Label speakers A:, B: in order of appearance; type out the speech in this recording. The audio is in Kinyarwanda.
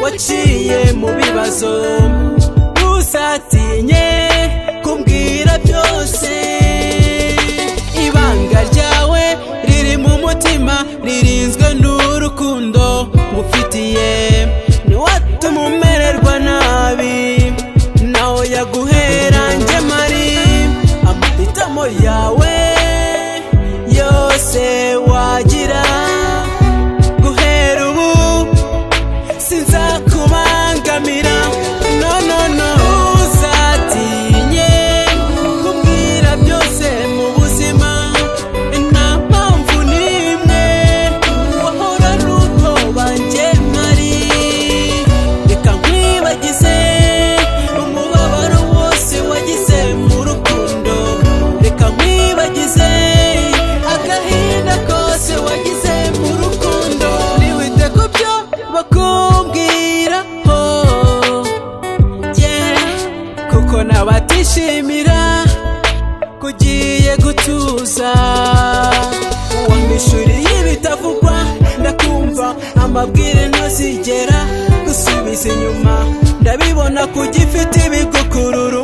A: waciye mu bibazo ntuzatinye kumbwira byose ibanga ryawe riri mu mutima ririnzwe n'urukundo ngufitiye niwatuma umererwa nabi naho yaguhera njye mari amahitamo yawe yose wagira sinzakubangamira no uzatinye kumbwira byose mu buzima nta mpamvu n'imwe wahora n'uko banjye mari reka nkwibagize umubabaro wose wagize mu rukundo reka nkwibagize agahinda kose wagize mu rukundo niwite ku byo bakumbwira kuko nabatishimira kugiye gutuza wamishuriye ibitavugwa ndakumva amabwire ntazigera gusubiza inyuma ndabibona kugifite ibigukurura